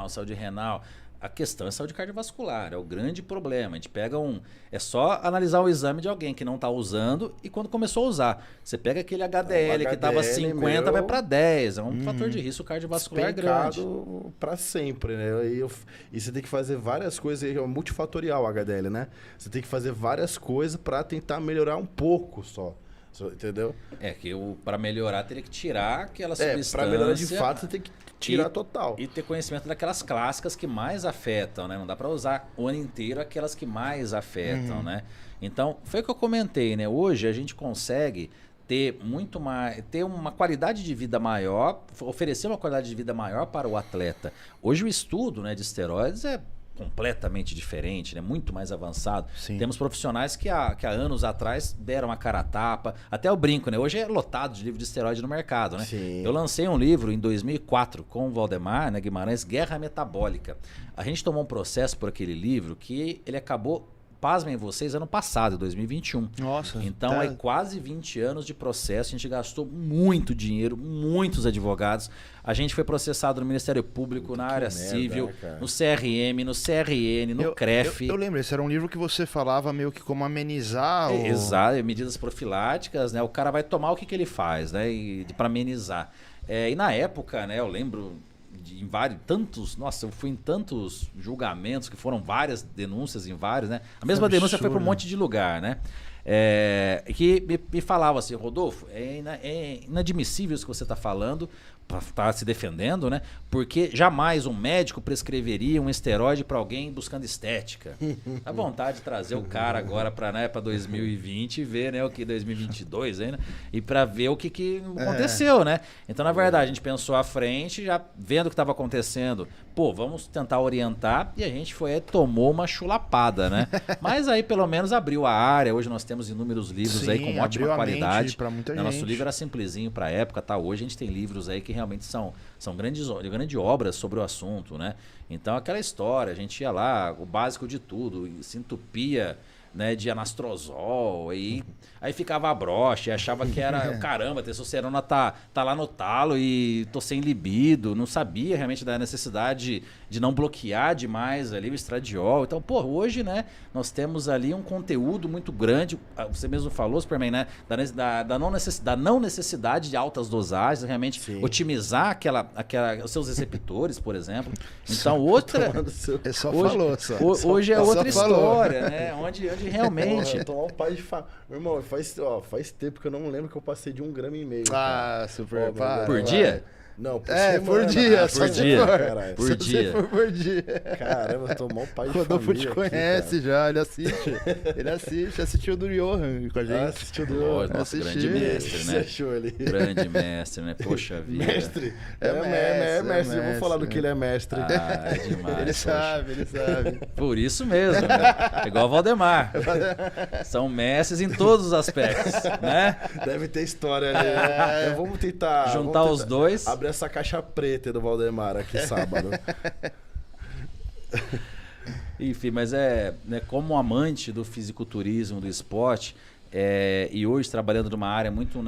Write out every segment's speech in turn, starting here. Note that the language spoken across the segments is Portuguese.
saúde renal. A questão é saúde cardiovascular, é o grande problema. A gente pega é só analisar o exame de alguém que não está usando e quando começou a usar. Você pega aquele HDL, que estava 50, vai para 10. É um fator de risco cardiovascular grande. Para sempre, né? E você tem que fazer várias coisas, é multifatorial o HDL, né? Você tem que fazer várias coisas para tentar melhorar um pouco só. Entendeu? Que para melhorar teria que tirar aquela substância. Para melhorar de fato você tem que tirar total. E ter conhecimento daquelas clássicas que mais afetam, né? Não dá para usar o ano inteiro aquelas que mais afetam, né? Então, foi o que eu comentei, né? Hoje a gente consegue ter muito mais, ter uma qualidade de vida maior, oferecer uma qualidade de vida maior para o atleta. Hoje o estudo, né, de esteroides é completamente diferente, né? Muito mais avançado. Sim. Temos profissionais que há anos atrás deram a cara a tapa. Até o brinco, né? Hoje é lotado de livro de esteroide no mercado, né? Sim. Eu lancei um livro em 2004 com o Valdemar, né, Guimarães, Guerra Metabólica. A gente tomou um processo por aquele livro que ele acabou, pasmem vocês, ano passado, 2021. Nossa. Então, aí quase 20 anos de processo, a gente gastou muito dinheiro, muitos advogados. A gente foi processado no Ministério Público, na área civil, no CRM, no CRN, no CREF. Eu lembro, esse era um livro que você falava meio que como amenizar. Exato, medidas profiláticas, né? O cara vai tomar o que ele faz, né? Para amenizar. E na época, né, eu lembro em vários, eu fui em tantos julgamentos, que foram várias denúncias em vários, né? A mesma denúncia foi para um monte de lugar, né? Que me falava assim, Rodolfo, é inadmissível isso que você está falando, para se defendendo, né? Porque jamais um médico prescreveria um esteroide para alguém buscando estética. Dá vontade de trazer o cara agora para, né, 2020 e ver, né, o que 2022 ainda, e para ver o que aconteceu, né? Então, na verdade, a gente pensou à frente, já vendo o que estava acontecendo, vamos tentar orientar, e a gente tomou uma chulapada, né? Mas aí pelo menos abriu a área. Hoje nós temos inúmeros livros aí com ótima qualidade. Nosso livro era simplesinho para a época, tá? Hoje a gente tem livros aí que realmente são grandes obras sobre o assunto, né? Então aquela história, a gente ia lá, o básico de tudo, se entupia, né, de anastrozol, aí ficava a broxa, e achava que era, caramba, a testosterona tá lá no talo e tô sem libido, não sabia realmente da necessidade de não bloquear demais ali o estradiol. Então, hoje, né, nós temos ali um conteúdo muito grande, você mesmo falou, Superman, né, da não necessidade de altas dosagens, realmente otimizar os seus receptores, por exemplo. Então, outra... Hoje é outra história, né, onde realmente... Tomar um pai de Meu irmão, faz tempo que eu não lembro que eu passei de 1,5 gramas. Ah, super. Por dia? Não, por semana. Por dia. Por dia. Por dia. Por dia. Caramba, tomar um pai de Rodolfo família te conhece aqui, já, ele assiste. Assistiu do Johan com a gente. Assistiu do Johan. Nosso grande mestre, né? Você achou ali? Grande mestre, né? Poxa vida. Mestre? É mestre. Eu vou falar do que ele é mestre. É demais. Ele sabe. Por isso mesmo, né? É igual o Valdemar. São mestres em todos os aspectos, né? Deve ter história ali. Vamos tentar... Juntar os dois. Abrir essa caixa preta do Valdemar aqui sábado. Enfim, mas né, como amante do fisiculturismo, do esporte, e hoje trabalhando numa área muito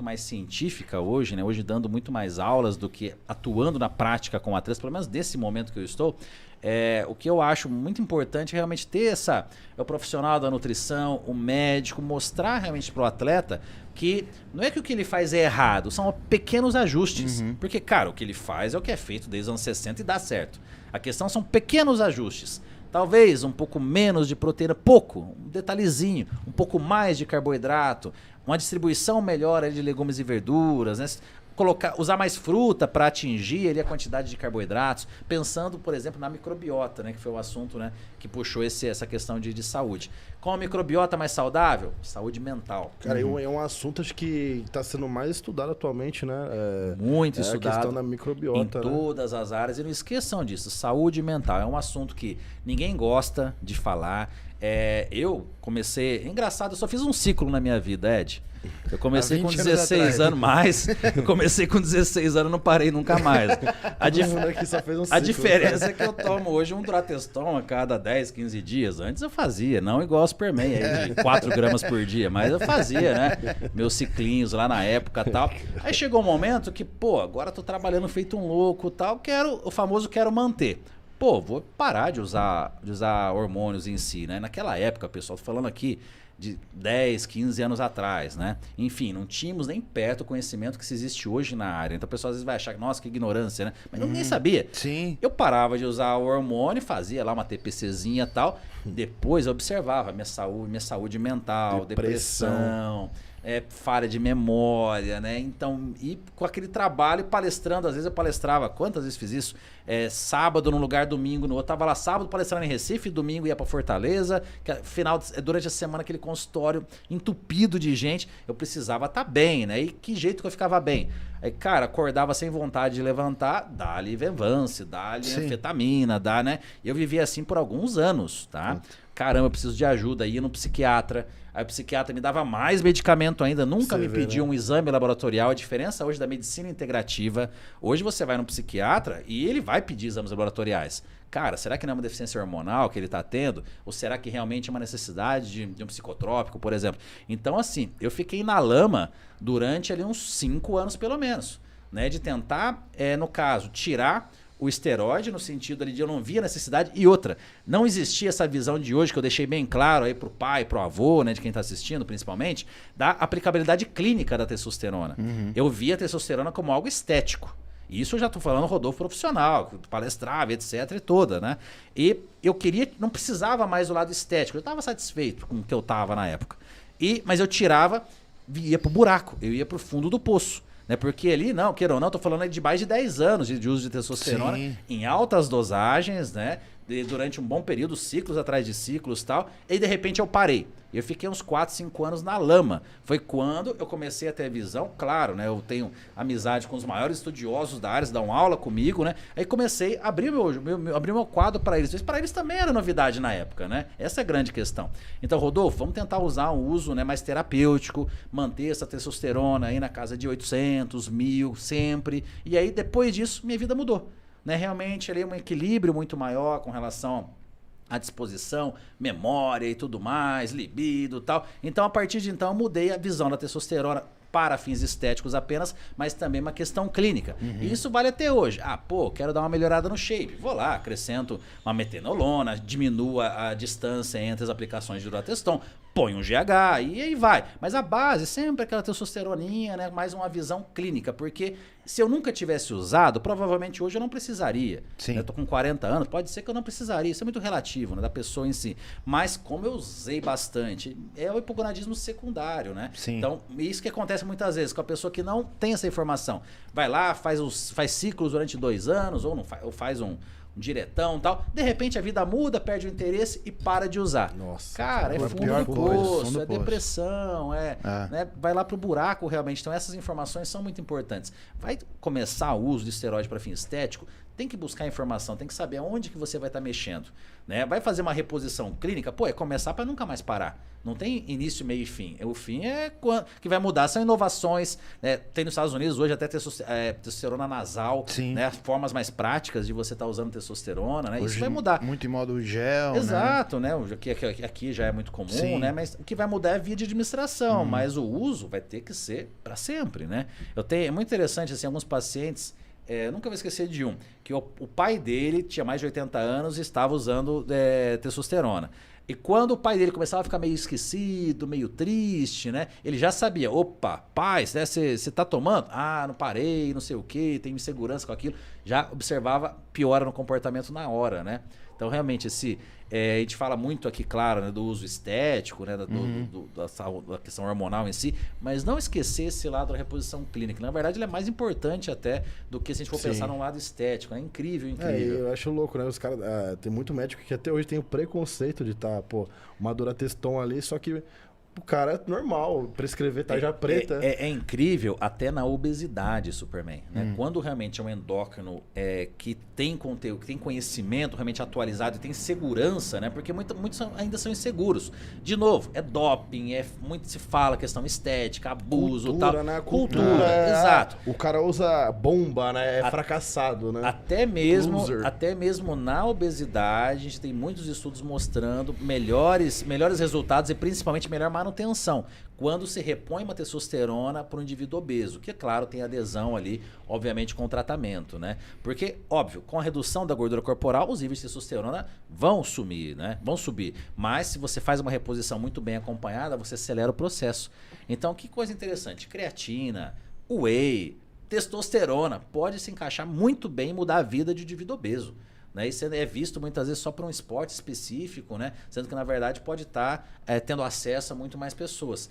mais científica hoje, né, hoje dando muito mais aulas do que atuando na prática com atletas, pelo menos nesse momento que eu estou, o que eu acho muito importante é realmente ter o profissional da nutrição, o médico, mostrar realmente para o atleta que não é que o que ele faz é errado, são pequenos ajustes. Porque, cara, o que ele faz é o que é feito desde os anos 60 e dá certo. A questão são pequenos ajustes. Talvez um pouco menos de proteína, um detalhezinho, um pouco mais de carboidrato, uma distribuição melhor de legumes e verduras, né? Usar mais fruta para atingir ali a quantidade de carboidratos, pensando, por exemplo, na microbiota, né, que foi o assunto, né, que puxou essa questão de saúde. Com a microbiota mais saudável, saúde mental. Cara, é um assunto acho que está sendo mais estudado atualmente, né? Muito estudado. A questão da microbiota. Em todas as áreas. E não esqueçam disso, saúde mental é um assunto que ninguém gosta de falar. Eu comecei... Engraçado, eu só fiz um ciclo na minha vida, Ed. Eu comecei Há com 20 anos 16 anos, mais. Eu comecei com 16 anos, não parei nunca mais. Todo mundo aqui só fez um A ciclo. diferença é que eu tomo hoje um Durateston a cada 10, 15 dias. Antes eu fazia, não igual o Superman, aí, de 4 gramas por dia, mas eu fazia, né? Meus ciclinhos lá na época e tal. Aí chegou um momento que, pô, agora eu tô trabalhando feito um louco e tal, o famoso quero manter. Pô, vou parar de usar hormônios em si, né? Naquela época, pessoal, tô falando aqui de 10, 15 anos atrás, né? Enfim, não tínhamos nem perto o conhecimento que se existe hoje na área. Então o pessoal às vezes vai achar que, nossa, que ignorância, né? Mas eu nem sabia. Sim. Eu parava de usar o hormônio, fazia lá uma TPCzinha e tal. Depois eu observava minha saúde mental, depressão, falha de memória, né? Então, e com aquele trabalho palestrando, às vezes eu palestrava, quantas vezes fiz isso? Sábado num lugar, domingo no outro. Tava lá sábado palestrando em Recife, domingo ia pra Fortaleza, durante a semana aquele consultório entupido de gente, eu precisava estar bem, né? E que jeito que eu ficava bem? Aí, cara, acordava sem vontade de levantar, dá-lhe Venvance, dá-lhe anfetamina, né? E eu vivia assim por alguns anos, tá? Caramba, eu preciso de ajuda, ia no psiquiatra. Aí o psiquiatra me dava mais medicamento ainda, nunca me pediu um exame laboratorial. A diferença hoje da medicina integrativa, hoje você vai no psiquiatra e ele vai pedir exames laboratoriais. Cara, será que não é uma deficiência hormonal que ele está tendo? Ou será que realmente é uma necessidade de um psicotrópico, por exemplo? Então, assim, eu fiquei na lama durante ali uns 5 anos pelo menos, né? De tentar, no caso, tirar o esteroide, no sentido ali de eu não via necessidade. E outra, não existia essa visão de hoje, que eu deixei bem claro aí pro pai, pro avô, né, de quem tá assistindo principalmente, da aplicabilidade clínica da testosterona. Eu via a testosterona como algo estético. Isso eu já tô falando Rodolfo profissional, palestrava, etc e toda, né? E eu queria, não precisava mais do lado estético, eu estava satisfeito com o que eu tava na época. Mas eu tirava, ia pro buraco, eu ia pro fundo do poço. Né? Porque ali, não, queira ou não, tô falando aí de mais de 10 anos de uso de testosterona em altas dosagens, né? Durante um bom período, ciclos atrás de ciclos e tal, e de repente eu parei. Eu fiquei uns 4, 5 anos na lama. Foi quando eu comecei a ter visão, claro, né? Eu tenho amizade com os maiores estudiosos da área, eles dão aula comigo, né? Aí comecei a abrir meu quadro para eles. Mas para eles também era novidade na época, né? Essa é a grande questão. Então, Rodolfo, vamos tentar usar um uso, né, mais terapêutico, manter essa testosterona aí na casa de 800, 1000, sempre. E aí, depois disso, minha vida mudou. Né? Realmente, ali um equilíbrio muito maior com relação à disposição, memória e tudo mais, libido e tal. Então, a partir de então, eu mudei a visão da testosterona para fins estéticos apenas, mas também uma questão clínica. E isso vale até hoje. Quero dar uma melhorada no shape. Vou lá, acrescento uma metenolona, diminua a distância entre as aplicações de Durateston, põe um GH e aí vai. Mas a base sempre aquela testosteroninha, né? Mais uma visão clínica, porque se eu nunca tivesse usado, provavelmente hoje eu não precisaria. Eu tô com 40 anos, pode ser que eu não precisaria. Isso é muito relativo, né? Da pessoa em si. Mas como eu usei bastante, é o hipogonadismo secundário, né? Então, isso que acontece muitas vezes com a pessoa que não tem essa informação. Vai lá, faz ciclos durante 2 anos, ou faz um diretão e tal. De repente a vida muda, perde o interesse e para de usar. Nossa, cara, é fundo do poço, é depressão, né? Vai lá pro buraco realmente. Então essas informações são muito importantes. Vai começar o uso de esteroide para fim estético, tem que buscar informação, tem que saber aonde que você vai estar mexendo. Né? Vai fazer uma reposição clínica, é começar para nunca mais parar. Não tem início, meio e fim. O fim é que vai mudar, são inovações. Né? Tem nos Estados Unidos hoje até testosterona nasal, né? Formas mais práticas de você estar usando testosterona. Né? Isso vai mudar. Muito em modo gel. Exato, né? Aqui já é muito comum, né? Mas o que vai mudar é a via de administração, mas o uso vai ter que ser para sempre. Né? É muito interessante, assim, alguns pacientes. Eu nunca vou esquecer de um, que o pai dele tinha mais de 80 anos e estava usando testosterona. E quando o pai dele começava a ficar meio esquecido, meio triste, né? Ele já sabia, opa, pai, você tá tomando? Não parei, não sei o quê, tenho insegurança com aquilo. Já observava piora no comportamento na hora, né? Então, realmente, a gente fala muito aqui, claro, né, do uso estético, né, da questão hormonal em si, mas não esquecer esse lado da reposição clínica. Na verdade, ele é mais importante até do que se a gente for pensar num lado estético. É incrível, incrível. Eu acho louco, né? Os caras, tem muito médico que até hoje tem o preconceito de uma Durateston ali, só que o cara normal, prescrever tarja preta. É incrível até na obesidade, Superman. Né? Quando realmente é um endócrino que tem conteúdo, que tem conhecimento realmente atualizado e tem segurança, né? Porque muitos ainda são inseguros. De novo, é doping, muito se fala questão estética, abuso, Cultura, tal. né? Cultura, exato. O cara usa bomba, né? É fracassado, né? Até mesmo na obesidade, a gente tem muitos estudos mostrando melhores resultados e principalmente melhor manutenção quando se repõe uma testosterona para um indivíduo obeso, que, é claro, tem adesão ali, obviamente, com o tratamento, né? Porque, óbvio, com a redução da gordura corporal, os níveis de testosterona vão sumir, né? Vão subir. Mas, se você faz uma reposição muito bem acompanhada, você acelera o processo. Então, que coisa interessante. Creatina, whey, testosterona, pode se encaixar muito bem e mudar a vida de um indivíduo obeso. Né? Isso é visto muitas vezes só para um esporte específico, né? Sendo que na verdade pode estar tendo acesso a muito mais pessoas.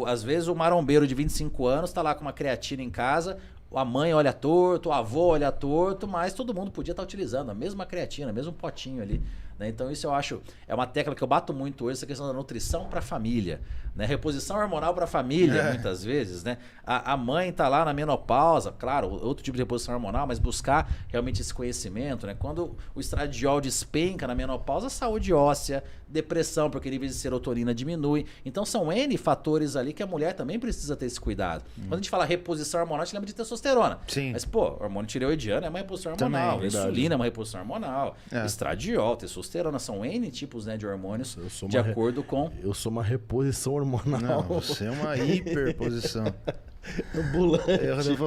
Às vezes o marombeiro de 25 anos está lá com uma creatina em casa, a mãe olha torto, o avô olha torto, mas todo mundo podia estar utilizando a mesma creatina, o mesmo potinho ali. Né? Então isso eu acho, é uma tecla que eu bato muito hoje, essa questão da nutrição para a família. Né? Reposição hormonal para a família, muitas vezes. Né? A mãe está lá na menopausa, claro, outro tipo de reposição hormonal, mas buscar realmente esse conhecimento. Né? Quando o estradiol despenca na menopausa, saúde óssea, depressão, porque nível de serotonina diminui. Então são N fatores ali que a mulher também precisa ter esse cuidado. Quando a gente fala reposição hormonal, a gente lembra de testosterona. Sim. Mas, pô, hormônio tireoidiano é uma reposição hormonal. Também, insulina é uma reposição hormonal. É. Estradiol, testosterona, são N tipos, né, de hormônios Eu sou de uma acordo com... Eu sou uma reposição hormonal. Não, você é uma hiperposição. Ambulante.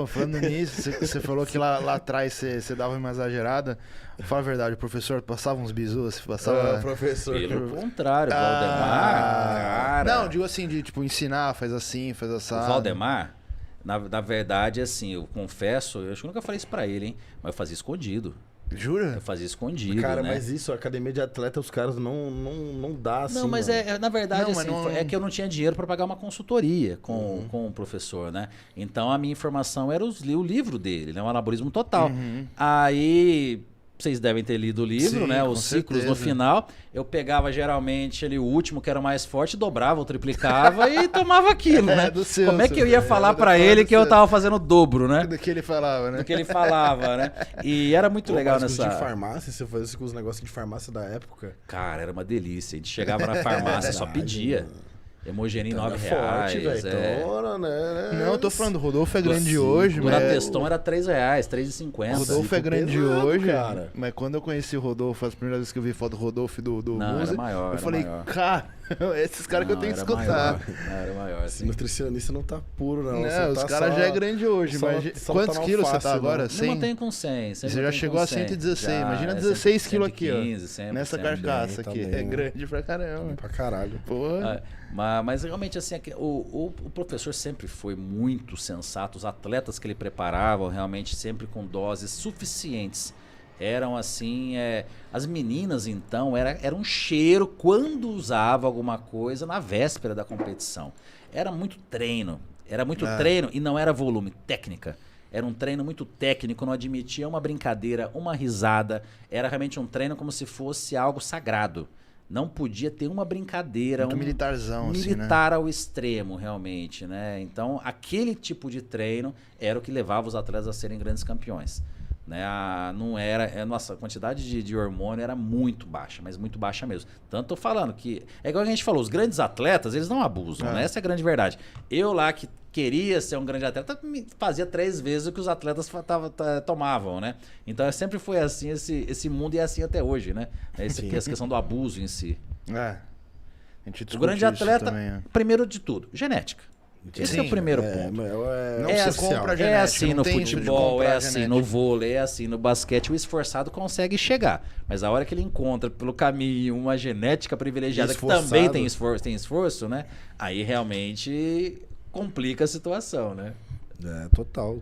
Falando nisso, você falou que lá atrás você dava uma exagerada. Fala a verdade, o professor passava uns bisus, passava... professor. Pelo contrário, o Valdemar, cara... Não, digo assim, de tipo, ensinar, faz assim, faz O assado. Valdemar, na verdade, assim, eu confesso, eu acho que eu nunca falei isso pra ele, hein? Mas eu fazia escondido. Jura? Eu fazia escondido, Cara, né? mas isso, a academia de atleta, os caras não dá assim. Não, mas mano. na verdade, Não, mas assim, não- é que eu não tinha dinheiro para pagar uma consultoria com o professor, né? Então a minha informação era o livro dele, né? O Anabolismo Total. Aí vocês devem ter lido o livro, Sim, né? com Os ciclos no certeza. final. Eu pegava geralmente ali o último, que era o mais forte, dobrava ou triplicava e tomava aquilo, né? do seu, Como é que eu ia seu. falar É, para do ele do que eu seu. tava fazendo o dobro, né? Do que ele falava, né? Do que ele falava, né? E era muito Pô, legal mas os nessa... de farmácia, se eu fazia com os negócios de farmácia da época. Cara, era uma delícia. A gente chegava na farmácia, só pedia. mano. Hemogenin Então, R$9. forte, velho. é. Então, né? Não, eu tô falando, o Rodolfo é grande Sim, hoje, o mas... Durateston era R$3, O R$3,50. Rodolfo é Ficou grande pesado, hoje, cara. mas quando eu conheci o Rodolfo, as primeiras vezes que eu vi foto do Rodolfo e do Não, era Musa, maior, eu era falei, maior. cara, esses caras que eu Não, tenho que era escutar. maior. Não, era maior, Esse assim. nutricionista não tá puro, não. Não, Só os tá caras só- já é grande hoje, só- mas só quantos tá na quilos você alface, tá agora? né? 100? Me mantenho com 100. Você já chegou a 116, imagina 16 quilos aqui, ó. 115, sempre, Nessa sempre. carcaça tá aqui. bem, É né? grande pra caramba. Pra caralho. Porra. Mas realmente assim, o professor sempre foi muito sensato. Os atletas que ele preparava realmente sempre com doses suficientes. Eram assim, as meninas então, era um cheiro quando usava alguma coisa na véspera da competição. Era muito treino e não era volume, técnica. Era um treino muito técnico, não admitia uma brincadeira, uma risada. Era realmente um treino como se fosse algo sagrado. Não podia ter uma brincadeira, Muito militarzão, assim, né? militar ao extremo, realmente, né? Então, aquele tipo de treino era o que levava os atletas a serem grandes campeões. Né? Não era, nossa, a quantidade de hormônio era muito baixa, mas muito baixa mesmo. Tanto tô falando que, é igual a gente falou, os grandes atletas, eles não abusam, né? Essa é a grande verdade. Eu lá que queria ser um grande atleta, fazia 3 vezes o que os atletas tomavam, né? Então sempre foi assim, esse mundo e é assim até hoje, né? Essa questão do abuso em si. É. A gente O discute grande isso atleta, também, é. primeiro de tudo, genética. Esse é o primeiro ponto. Não É se assim, compra é genética, assim não no tem isso de futebol, comprar é assim genética. no vôlei, é assim no basquete. O esforçado consegue chegar. Mas a hora que ele encontra pelo caminho uma genética privilegiada que também tem esforço, né? Aí realmente complica a situação, né? É, total.